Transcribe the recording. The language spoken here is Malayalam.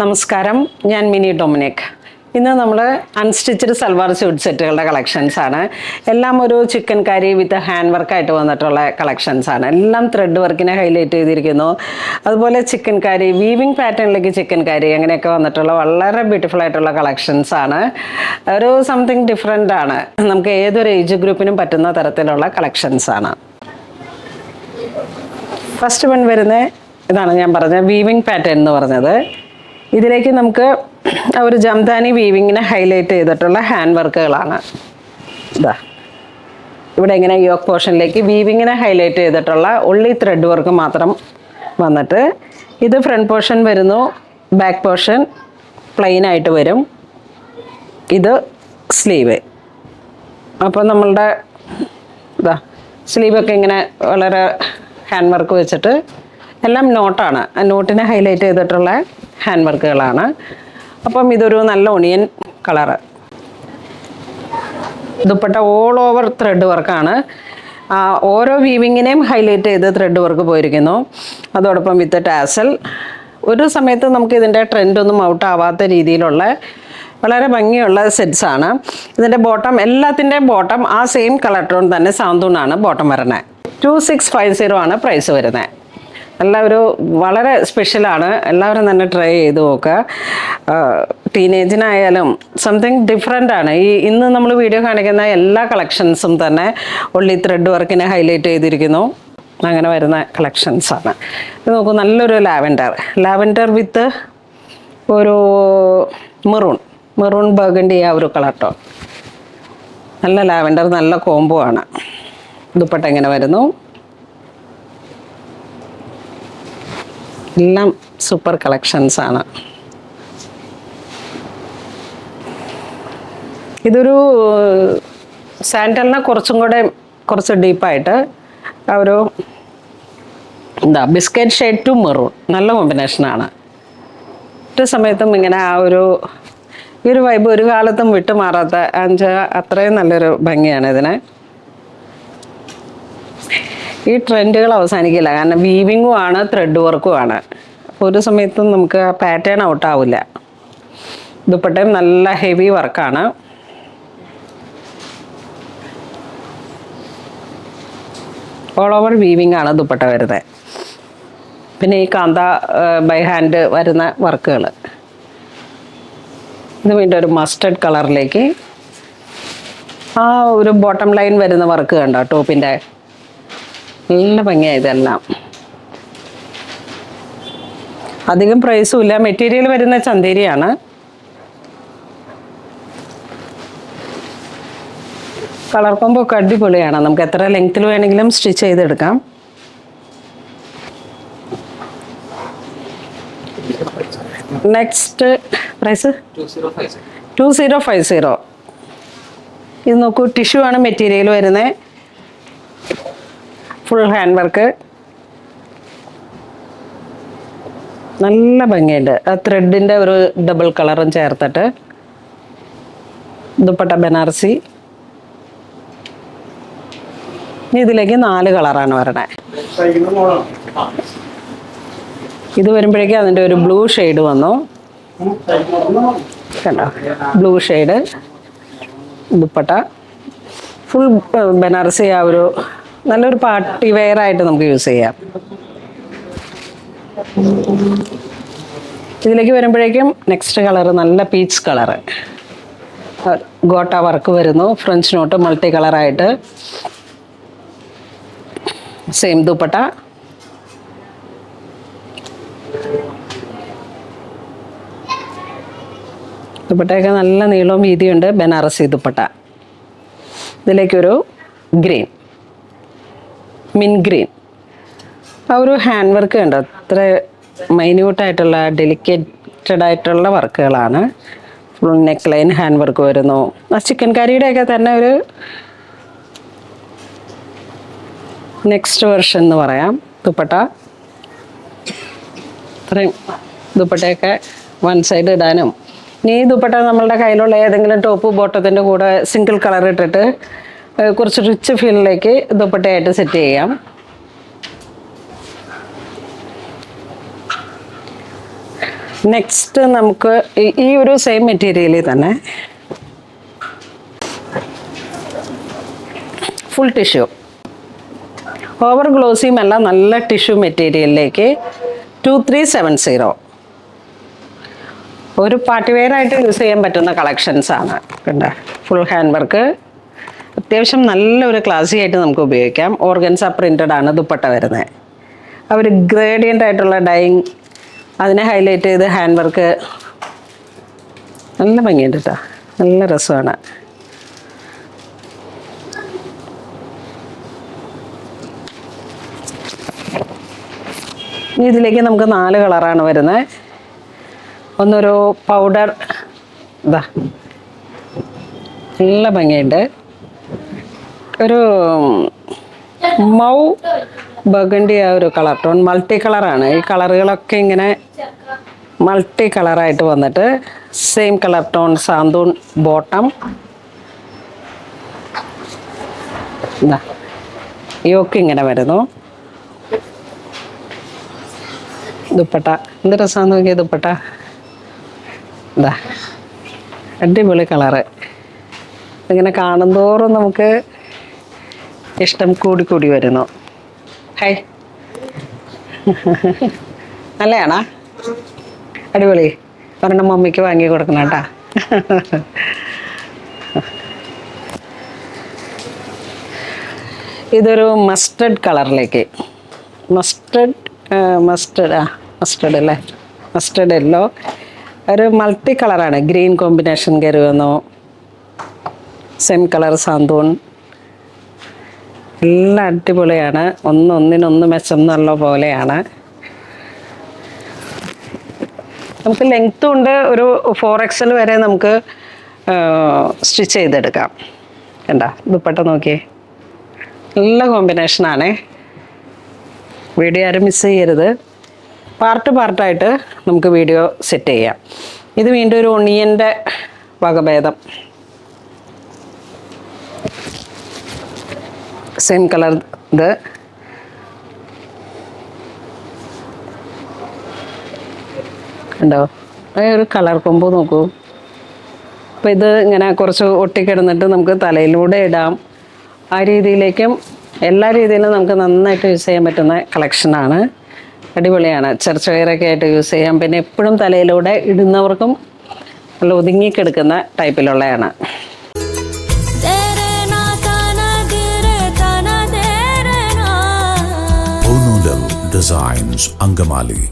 നമസ്കാരം, ഞാൻ മിനി ഡൊമിനിക്. ഇന്ന് നമ്മൾ അൺസ്റ്റിച്ചഡ് സൽവാർ സ്യൂട്ട് സെറ്റുകളുടെ കളക്ഷൻസ് ആണ്. എല്ലാം ഒരു ചിക്കൻ കറി വിത്ത് ഹാൻഡ് വർക്കായിട്ട് വന്നിട്ടുള്ള കളക്ഷൻസ് ആണ്. എല്ലാം ത്രെഡ് വർക്കിനെ ഹൈലൈറ്റ് ചെയ്തിരിക്കുന്നു. അതുപോലെ ചിക്കൻ കറി, വീവിങ് പാറ്റേണിലേക്ക് ചിക്കൻ കറി അങ്ങനെയൊക്കെ വന്നിട്ടുള്ള വളരെ ബ്യൂട്ടിഫുൾ ആയിട്ടുള്ള കളക്ഷൻസ് ആണ്. ഒരു സംതിങ് ഡിഫറെൻ്റ് ആണ്. നമുക്ക് ഏതൊരു ഏജ് ഗ്രൂപ്പിനും പറ്റുന്ന തരത്തിലുള്ള കളക്ഷൻസ് ആണ്. ഫസ്റ്റ് വൺ വരുന്നത് ഇതാണ്, ഞാൻ പറഞ്ഞ വീവിങ് പാറ്റേൺ എന്ന് പറഞ്ഞത്. ഇതിലേക്ക് നമുക്ക് ഒരു ജംദാനി വീവിങ്ങിനെ ഹൈലൈറ്റ് ചെയ്തിട്ടുള്ള ഹാൻഡ് വർക്കുകളാണ്. ഇതാ ഇവിടെ ഇങ്ങനെ യോക്ക് പോർഷനിലേക്ക് വീവിങ്ങിനെ ഹൈലൈറ്റ് ചെയ്തിട്ടുള്ള ഒള്ളി ത്രെഡ് വർക്ക് മാത്രം വന്നിട്ട്, ഇത് ഫ്രണ്ട് പോർഷൻ വരുന്നു, ബാക്ക് പോർഷൻ പ്ലെയിൻ ആയിട്ട് വരും. ഇത് സ്ലീവ്. അപ്പോൾ നമ്മളുടെ ഇതാ സ്ലീവൊക്കെ ഇങ്ങനെ വളരെ ഹാൻഡ് വർക്ക് വെച്ചിട്ട് എല്ലാം നോട്ടാണ്. ആ നോട്ടിനെ ഹൈലൈറ്റ് ചെയ്തിട്ടുള്ള ഹാൻഡ് വർക്കുകളാണ്. അപ്പം ഇതൊരു നല്ല onion colour. Dupatta all over thread വർക്കാണ്. ഓരോ വീവിങ്ങിനെയും ഹൈലൈറ്റ് ചെയ്ത് ത്രെഡ് വർക്ക് പോയിരിക്കുന്നു. അതോടൊപ്പം വിത്ത് ടാസൽ. ഒരു സമയത്ത് നമുക്ക് ഇതിൻ്റെ ട്രെൻഡൊന്നും ഔട്ട് ആവാത്ത രീതിയിലുള്ള വളരെ ഭംഗിയുള്ള സെറ്റ്സാണ്. ഇതിൻ്റെ ബോട്ടം, എല്ലാത്തിൻ്റെയും ബോട്ടം ആ സെയിം കളർ ടോൺ തന്നെ സാന്തൂണാണ് ബോട്ടം വരുന്നത്. 2650 ആണ് പ്രൈസ് വരുന്നത്. എല്ലാവരും വളരെ സ്പെഷ്യലാണ്. എല്ലാവരും തന്നെ ട്രൈ ചെയ്ത് നോക്കുക. ടീനേജിനായാലും സംതിങ് ഡിഫറെൻ്റ് ആണ്. ഇന്ന് നമ്മൾ വീഡിയോ കാണിക്കുന്ന എല്ലാ കളക്ഷൻസും തന്നെ ഒള്ളി ത്രെഡ് വർക്കിനെ ഹൈലൈറ്റ് ചെയ്തിരിക്കുന്നു. അങ്ങനെ വരുന്ന കളക്ഷൻസാണ്. ഇത് നോക്കൂ, നല്ലൊരു ലാവൻഡർ വിത്ത് ഒരു മെറൂൺ ബർഗണ്ടി, ആ ഒരു കളർ ടോൺ. നല്ല ലാവൻഡർ, നല്ല കോംബോ ആണ്. ദുപ്പട്ട ഇങ്ങനെ വരുന്നു. എല്ലാം സൂപ്പർ കളക്ഷൻസ് ആണ്. ഇതൊരു സാൻഡലിനെ കുറച്ച് ഡീപ്പായിട്ട് ഒരു ബിസ്ക്കറ്റ് ഷെയ്ഡ് ടു മെറൂൺ, നല്ല കോമ്പിനേഷനാണ്. ഒരു സമയത്തും ഇങ്ങനെ ഈ ഒരു വൈബ് ഒരു കാലത്തും വിട്ടുമാറാത്ത അത്രയും നല്ലൊരു ഭംഗിയാണ് ഇതിന്. ഈ ട്രെൻഡുകൾ അവസാനിക്കില്ല, കാരണം വീവിങ്ങും ആണ് ത്രെഡ് വർക്കും ആണ്. അപ്പോൾ ഒരു സമയത്തും നമുക്ക് ആ പാറ്റേൺ ഔട്ടാവില്ല. ദുപ്പട്ടയും നല്ല ഹെവി വർക്കാണ്. ഓൾ ഓവർ വീവിങ് ആണ് ദുപ്പട്ട വരുന്നത്. പിന്നെ ഈ കാന്ത ബൈ ഹാൻഡ് വരുന്ന വർക്കുകൾ. ഇത് വീണ്ടും ഒരു മസ്റ്റർഡ് കളറിലേക്ക് ആ ഒരു ബോട്ടം ലൈൻ വരുന്ന വർക്ക് കണ്ടോ, ടോപ്പിൻ്റെ നല്ല ഭംഗിയായി. ഇതെല്ലാം അധികം പ്രൈസും ഇല്ല. മെറ്റീരിയൽ വരുന്ന ചന്തേരിയാണ്. കളർ കോമ്പോ ഒക്കെ അടിപൊളിയാണ്. നമുക്ക് എത്ര ലെങ്ത്തിൽ വേണമെങ്കിലും സ്റ്റിച്ച് ചെയ്തെടുക്കാം. Next price 2050. ഇത് നോക്കൂ, ടിഷ്യൂ ആണ് മെറ്റീരിയൽ വരുന്നത്. ഫുൾ ഹാൻഡ് വർക്ക്, നല്ല ഭംഗിയുണ്ട്. ആ ത്രെഡിൻ്റെ ഒരു ഡബിൾ കളറും ചേർത്തിട്ട്. ദുപ്പട്ട ബനാറസി. ഇതിലേക്ക് 4 കളറാണ് വരണേ. ഇത് വരുമ്പോഴേക്കും അതിൻ്റെ ഒരു ബ്ലൂ ഷെയ്ഡ് വന്നു കണ്ടോ, blue shade. Dupatta full Banarasi, ആ ഒരു നല്ലൊരു പാർട്ടി വെയർ ആയിട്ട് നമുക്ക് യൂസ് ചെയ്യാം. ഇതിലേക്ക് വരുമ്പോഴേക്കും നെക്സ്റ്റ് കളർ നല്ല പീച്ച് കളറ്. ഗോട്ട വർക്ക് വരുന്നു, ഫ്രഞ്ച് നോട്ട് മൾട്ടി കളറായിട്ട്. സെയിം ദുപ്പട്ട. ദുപ്പട്ടയൊക്കെ നല്ല നീളവും വീതിയുണ്ട്. ബനാറസി ദുപ്പട്ട. ഇതിലേക്കൊരു ഗ്രീൻ, മിന്റ് ഗ്രീൻ. ആ ഒരു ഹാൻഡ് വർക്ക് കണ്ടോ, അത്ര മൈന്യൂട്ടായിട്ടുള്ള ഡെലിക്കേറ്റഡ് ആയിട്ടുള്ള വർക്കുകളാണ്. Full neck line hand work വരുന്നു. ആ ചിക്കൻ കറിയുടെയൊക്കെ തന്നെ ഒരു നെക്സ്റ്റ് വെർഷൻ എന്ന് പറയാം. ദുപ്പട്ട അത്രയും ദുപ്പട്ടയൊക്കെ വൺ സൈഡ് ഇടാനും. ഇനി ഈ ദുപ്പട്ട നമ്മളുടെ കയ്യിലുള്ള ഏതെങ്കിലും ടോപ്പ് ബോട്ടത്തിൻ്റെ കൂടെ സിംഗിൾ കളർ ഇട്ടിട്ട് കുറച്ച് റിച്ച് ഫീലിലേക്ക് ദുപ്പട്ടയായിട്ട് സെറ്റ് ചെയ്യാം. നെക്സ്റ്റ് നമുക്ക് ഈ ഒരു സെയിം മെറ്റീരിയലിൽ തന്നെ ഫുൾ ടിഷ്യൂ, ഓവർ ഗ്ലോസിയും അല്ല, നല്ല ടിഷ്യൂ മെറ്റീരിയലിലേക്ക് 2370. ഒരു പാർട്ടി വെയർ ആയിട്ട് യൂസ് ചെയ്യാൻ പറ്റുന്ന കളക്ഷൻസ് ആണ്. കണ്ടോ, ഫുൾ ഹാൻഡ് വർക്ക്, അത്യാവശ്യം നല്ലൊരു ക്ലാസി ആയിട്ട് നമുക്ക് ഉപയോഗിക്കാം. ഓർഗൻസ പ്രിൻറ്റഡ് ആണ് ദുപ്പട്ട വരുന്നത്. അവർ ഗ്രേഡിയൻ്റ് ആയിട്ടുള്ള ഡൈയിങ് അതിനെ ഹൈലൈറ്റ് ചെയ്ത് ഹാൻഡ് വർക്ക് നല്ല ഭംഗിയുണ്ട് കേട്ടോ, നല്ല രസമാണ്. ഇതിലേക്ക് നമുക്ക് 4 കളറാണ് വരുന്നത്. ഒന്നൊരു പൗഡർ, ഇതാ നല്ല ഭംഗിയുണ്ട്. ഒരു മൗ ബഗണ്ടി ആ ഒരു കളർ ടോൺ, മൾട്ടി കളറാണ്. ഈ കളറുകളൊക്കെ ഇങ്ങനെ മൾട്ടി കളറായിട്ട് വന്നിട്ട് same colour tone santoon bottom. ഇതാ യോക്ക് ഇങ്ങനെ വരുന്നു. ദുപ്പട്ട എന്ത് രസമാണെന്ന് നോക്കിയ ദുപ്പട്ട. ഇതാ അടിപൊളി കളറ്. ഇങ്ങനെ കാണുന്തോറും നമുക്ക് ഇഷ്ടം കൂടി വരുന്നു. ഹൈ നല്ലയാണോ? അടിപൊളി. ഒരെണ്ണം മമ്മിക്ക് വാങ്ങി കൊടുക്കണം കേട്ടാ. ഇതൊരു മസ്റ്റർഡ് കളറിലേക്ക്, മസ്റ്റർഡ് അല്ലേ, മസ്റ്റർഡ് യെല്ലോ, ഒരു മൾട്ടി കളറാണ്. ഗ്രീൻ കോമ്പിനേഷൻ കയറി വന്നു, സെയിം കളർ സാന്തൂൺ. എല്ലാം അടിപൊളിയാണ്, ഒന്നിനൊന്ന് മെച്ചം എന്നുള്ള പോലെയാണ്. നമുക്ക് ലെങ്ത്തും ഉണ്ട്, ഒരു 4XL വരെ നമുക്ക് സ്റ്റിച്ച് ചെയ്തെടുക്കാം. കണ്ടോ ദുപ്പട്ട നോക്കിയേ, നല്ല കോമ്പിനേഷനാണേ. വീഡിയോ ആരും മിസ് ചെയ്യരുത്. പാർട്ടായിട്ട് നമുക്ക് വീഡിയോ സെറ്റ് ചെയ്യാം. ഇത് വീണ്ടും ഒരു ഒണിയൻ്റെ വകഭേദം, സെയിം കളർ. ഇത് കണ്ടോ, ഒരു കളർ കൊമ്പ് നോക്കൂ. അപ്പോൾ ഇത് ഇങ്ങനെ കുറച്ച് ഒട്ടിക്കിടന്നിട്ട് നമുക്ക് തലയിലൂടെ ഇടാം. ആ രീതിയിലേക്കും എല്ലാ രീതിയിലും നമുക്ക് നന്നായിട്ട് യൂസ് ചെയ്യാൻ പറ്റുന്ന കളക്ഷനാണ്. അടിപൊളിയാണ്. ചർച്ച വെയറൊക്കെ ആയിട്ട് യൂസ് ചെയ്യാം. പിന്നെ എപ്പോഴും തലയിലൂടെ ഇടുന്നവർക്കും നല്ല ഒതുങ്ങിക്കെടുക്കുന്ന ടൈപ്പിലുള്ളതാണ്. Designs, Angamali.